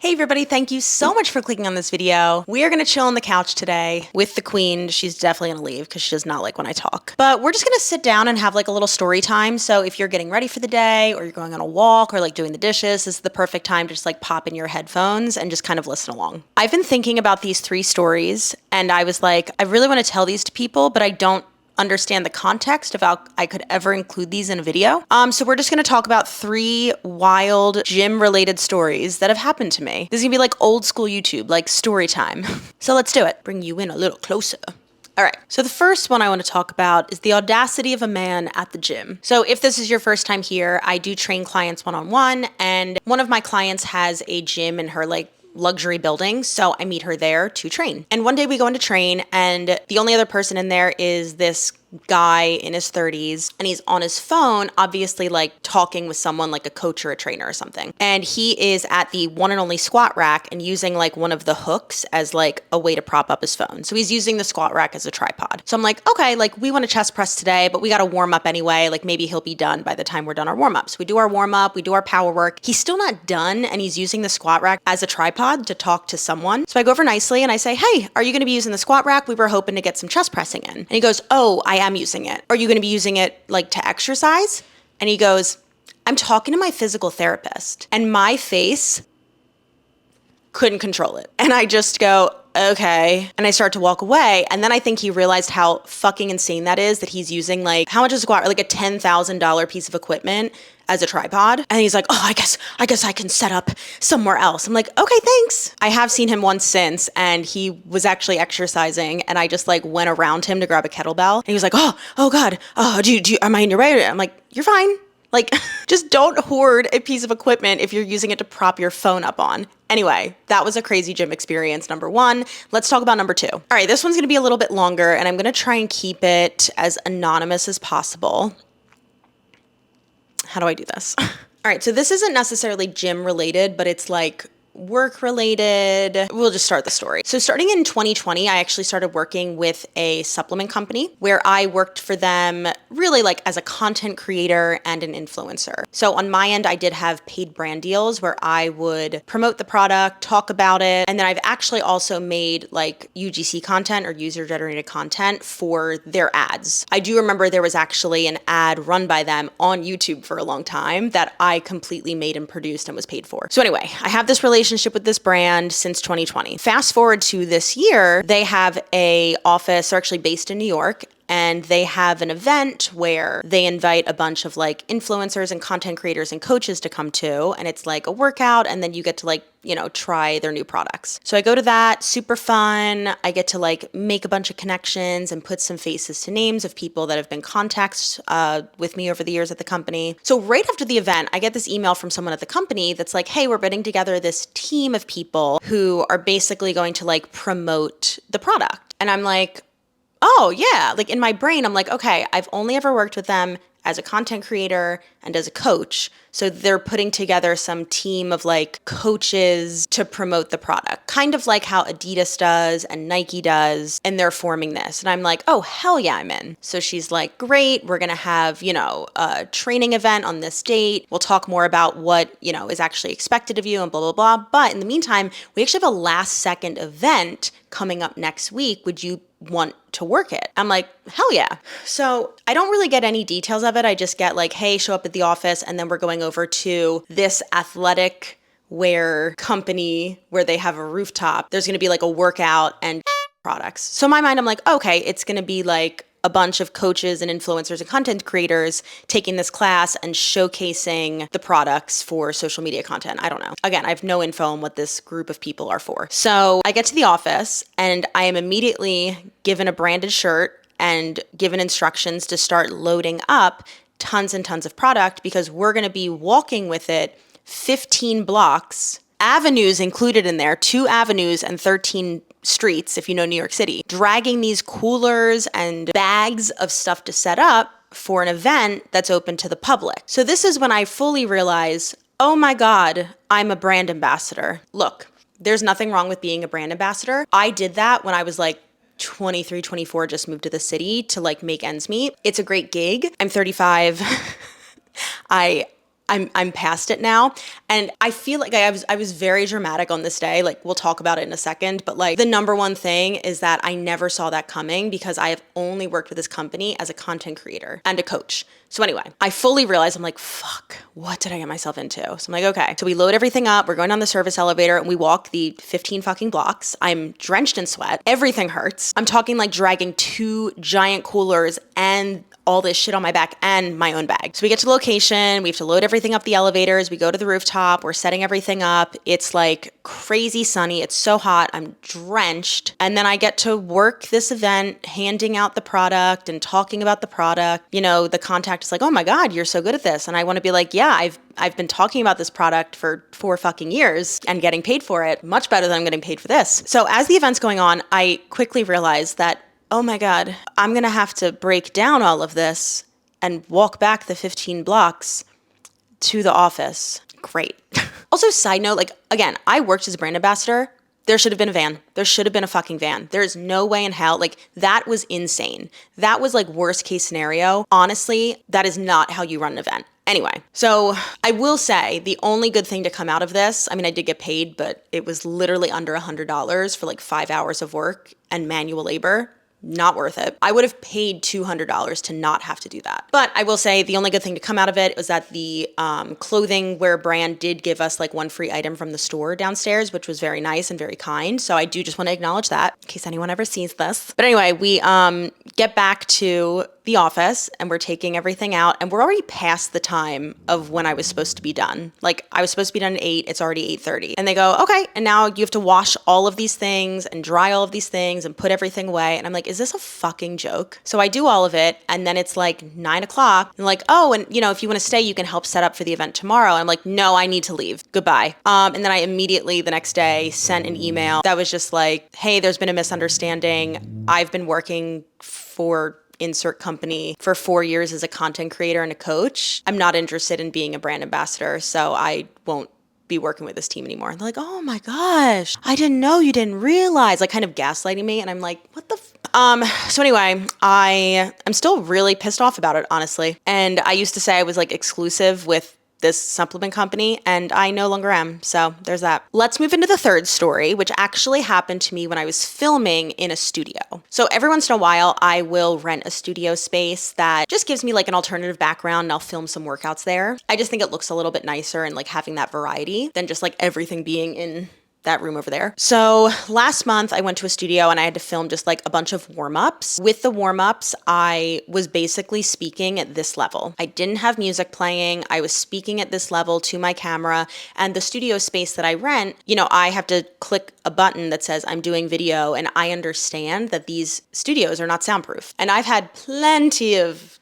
Hey everybody, thank you so much for clicking on this video. We are gonna chill on the couch today with the queen. She's definitely gonna leave because she does not like when I talk. But we're just gonna sit down and have like a little story time. So if you're getting ready for the day or you're going on a walk or like doing the dishes, this is the perfect time to just like pop in your headphones and just kind of listen along. I've been thinking about these 3 stories and I was like, I really wanna tell these to people, but I don't understand the context of how I could ever include these in a video. So we're just gonna talk about 3 wild gym-related stories that have happened to me. This is gonna be like old school YouTube, like story time. So let's do it. Bring you in a little closer. All right, so the first one I want to talk about is the audacity of a man at the gym. So if this is your first time here, I do train clients one-on-one, and one of my clients has a gym in her like luxury building, so I meet her there to train. And one day we go in to train, and the only other person in there is this guy in his 30s, and he's on his phone, obviously like talking with someone like a coach or a trainer or something. And he is at the one and only squat rack and using like one of the hooks as like a way to prop up his phone. So he's using the squat rack as a tripod. So I'm like, okay, like we want to chest press today, but we got to warm up anyway. Like maybe he'll be done by the time we're done our warm up. So we do our warm up, we do our power work. He's still not done, and he's using the squat rack as a tripod to talk to someone. So I go over nicely and I say, hey, are you going to be using the squat rack? We were hoping to get some chest pressing in. And he goes, oh, I am using it. Are you going to be using it like to exercise? And he goes, I'm talking to my physical therapist. And my face couldn't control it. And I just go, okay. And I start to walk away. And then I think he realized how fucking insane that is, that he's using like, how much is a squat? Like a $10,000 piece of equipment as a tripod. And he's like, oh, I guess I can set up somewhere else. I'm like, okay, thanks. I have seen him once since, and he was actually exercising, and I just like went around him to grab a kettlebell. And he was like, oh God, am I in your way? I'm like, you're fine. Like, just don't hoard a piece of equipment if you're using it to prop your phone up on. Anyway, that was a crazy gym experience, number 1. Let's talk about number 2. All right, this one's gonna be a little bit longer, and I'm gonna try and keep it as anonymous as possible. How do I do this? All right, so this isn't necessarily gym related, but it's like work related. We'll just start the story. So starting in 2020, I actually started working with a supplement company where I worked for them really like as a content creator and an influencer. So on my end, I did have paid brand deals where I would promote the product, talk about it. And then I've actually also made like UGC content or user generated content for their ads. I do remember there was actually an ad run by them on YouTube for a long time that I completely made and produced and was paid for. So anyway, I have this relationship with this brand since 2020. Fast forward to this year, they have a office, they're actually based in New York, and they have an event where they invite a bunch of like influencers and content creators and coaches to come to, and it's like a workout, and then you get to like, you know, try their new products. So I go to that, super fun. I get to like make a bunch of connections and put some faces to names of people that have been contacts with me over the years at the company. So right after the event, I get this email from someone at the company that's like, hey, we're putting together this team of people who are basically going to like promote the product. And I'm like, oh yeah, like in my brain, I'm like, okay, I've only ever worked with them as a content creator and as a coach. So they're putting together some team of like coaches to promote the product, kind of like how Adidas does and Nike does, and they're forming this. And I'm like, oh, hell yeah, I'm in. So she's like, great, we're gonna have, you know, a training event on this date. We'll talk more about what, you know, is actually expected of you and blah, blah, blah. But in the meantime, we actually have a last second event coming up next week. Would you want to work it? I'm like, hell yeah. So I don't really get any details of it. I just get like, hey, show up at the office, and then we're going over to this athletic wear company where they have a rooftop. There's going to be like a workout and products. So in my mind, I'm like, okay, it's going to be like a bunch of coaches and influencers and content creators taking this class and showcasing the products for social media content. I don't know. Again, I have no info on what this group of people are for. So I get to the office and I am immediately given a branded shirt and given instructions to start loading up tons and tons of product because we're going to be walking with it 15 blocks, avenues included in there, 2 avenues and 13 streets, if you know New York City, dragging these coolers and bags of stuff to set up for an event that's open to the public. So this is when I fully realize, oh my God, I'm a brand ambassador. Look, there's nothing wrong with being a brand ambassador. I did that when I was like 23, 24, just moved to the city to like make ends meet. It's a great gig. I'm 35. I I'm past it now. And I feel like I was very dramatic on this day. Like, we'll talk about it in a second, but like the number one thing is that I never saw that coming because I have only worked with this company as a content creator and a coach. So anyway, I fully realized, I'm like, fuck, what did I get myself into? So I'm like, okay. So we load everything up. We're going on the service elevator and we walk the 15 fucking blocks. I'm drenched in sweat. Everything hurts. I'm talking like dragging 2 giant coolers and all this shit on my back and my own bag. So we get to the location, we have to load everything up the elevators, we go to the rooftop, we're setting everything up. It's like crazy sunny, it's so hot, I'm drenched. And then I get to work this event, handing out the product and talking about the product. You know, the contact is like, oh my God, you're so good at this. And I want to be like, yeah, I've been talking about this product for 4 fucking years and getting paid for it, much better than I'm getting paid for this. So as the event's going on, I quickly realized that, oh my God, I'm gonna have to break down all of this and walk back the 15 blocks to the office. Great. Also, side note, like, again, I worked as a brand ambassador. There should have been a van. There should have been a fucking van. There's no way in hell. Like, that was insane. That was like worst case scenario. Honestly, that is not how you run an event. Anyway, so I will say the only good thing to come out of this, I mean, I did get paid, but it was literally under $100 for like 5 hours of work and manual labor. Not worth it. I would have paid $200 to not have to do that. But I will say the only good thing to come out of it was that the clothing wear brand did give us like 1 free item from the store downstairs, which was very nice and very kind. So I do just want to acknowledge that in case anyone ever sees this. But anyway, we get back to the office and we're taking everything out and we're already past the time of when I was supposed to be done. Like, I was supposed to be done at 8, it's already 8:30. And they go, okay, and now you have to wash all of these things and dry all of these things and put everything away. And I'm like, is this a fucking joke? So I do all of it and then it's like 9 o'clock and like, oh, and you know, if you want to stay, you can help set up for the event tomorrow. And I'm like, no, I need to leave. Goodbye. And then I immediately the next day sent an email that was just like, hey, there's been a misunderstanding. I've been working for insert company for 4 years as a content creator and a coach. I'm not interested in being a brand ambassador, so I won't be working with this team anymore. And they're like, oh my gosh, I didn't know, you didn't realize, like kind of gaslighting me. And I'm like, what the so anyway, I am still really pissed off about it, honestly. And I used to say I was like exclusive with this supplement company, and I no longer am. So there's that. Let's move into the third story, which actually happened to me when I was filming in a studio. So every once in a while, I will rent a studio space that just gives me like an alternative background and I'll film some workouts there. I just think it looks a little bit nicer and like having that variety than just like everything being in that room over there. So last month I went to a studio and I had to film just like a bunch of warm-ups. With the warm-ups, I was basically speaking at this level. I didn't have music playing. I was speaking at this level to my camera, and the studio space that I rent, you know, I have to click a button that says I'm doing video, and I understand that these studios are not soundproof. And I've had plenty of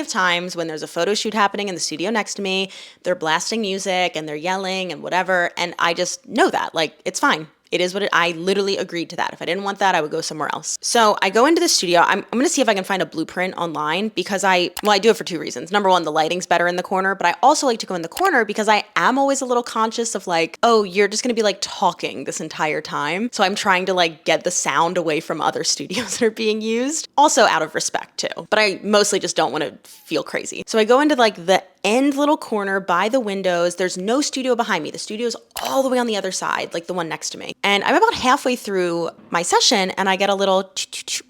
times when there's a photo shoot happening in the studio next to me, they're blasting music and they're yelling and whatever. And I just know that, like, it's fine. It is what I literally agreed to that. If I didn't want that, I would go somewhere else. So I go into the studio. I'm going to see if I can find a blueprint online because I do it for 2 reasons. Number one, the lighting's better in the corner, but I also like to go in the corner because I am always a little conscious of like, oh, you're just going to be like talking this entire time. So I'm trying to like get the sound away from other studios that are being used. Also out of respect too, but I mostly just don't want to feel crazy. So I go into like the end little corner by the windows. There's no studio behind me. The studio's all the way on the other side, like the one next to me. And I'm about halfway through my session and I get a little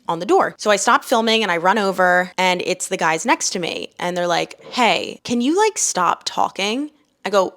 on the door. So I stop filming and I run over and it's the guys next to me. And they're like, hey, can you like stop talking? I go,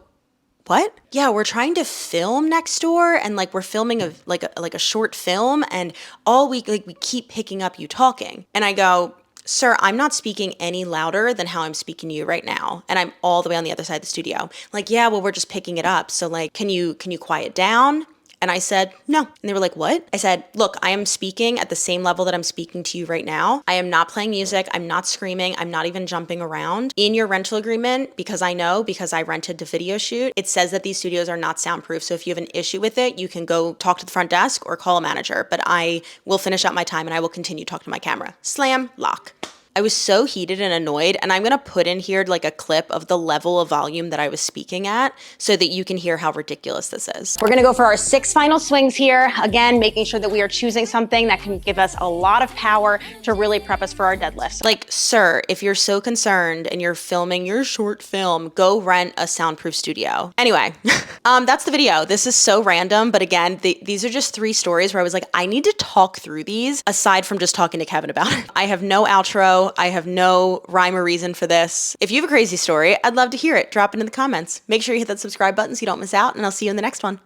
what? Yeah, we're trying to film next door and like we're filming a short film and all week like we keep picking up you talking. And I go, sir, I'm not speaking any louder than how I'm speaking to you right now. And I'm all the way on the other side of the studio. Like, yeah, well, we're just picking it up. So like, can you quiet down? And I said, no. And they were like, what? I said, look, I am speaking at the same level that I'm speaking to you right now. I am not playing music. I'm not screaming. I'm not even jumping around. In your rental agreement, because I rented to video shoot, it says that these studios are not soundproof. So if you have an issue with it, you can go talk to the front desk or call a manager. But I will finish up my time and I will continue talking to my camera. Slam, lock. I was so heated and annoyed, and I'm gonna put in here like a clip of the level of volume that I was speaking at so that you can hear how ridiculous this is. We're gonna go for our 6 final swings here. Again, making sure that we are choosing something that can give us a lot of power to really prep us for our deadlifts. Like, sir, if you're so concerned and you're filming your short film, go rent a soundproof studio. Anyway, that's the video. This is so random, but again, these are just 3 stories where I was like, I need to talk through these aside from just talking to Kevin about it. I have no outro. I have no rhyme or reason for this. If you have a crazy story, I'd love to hear it. Drop it in the comments. Make sure you hit that subscribe button so you don't miss out, and I'll see you in the next one.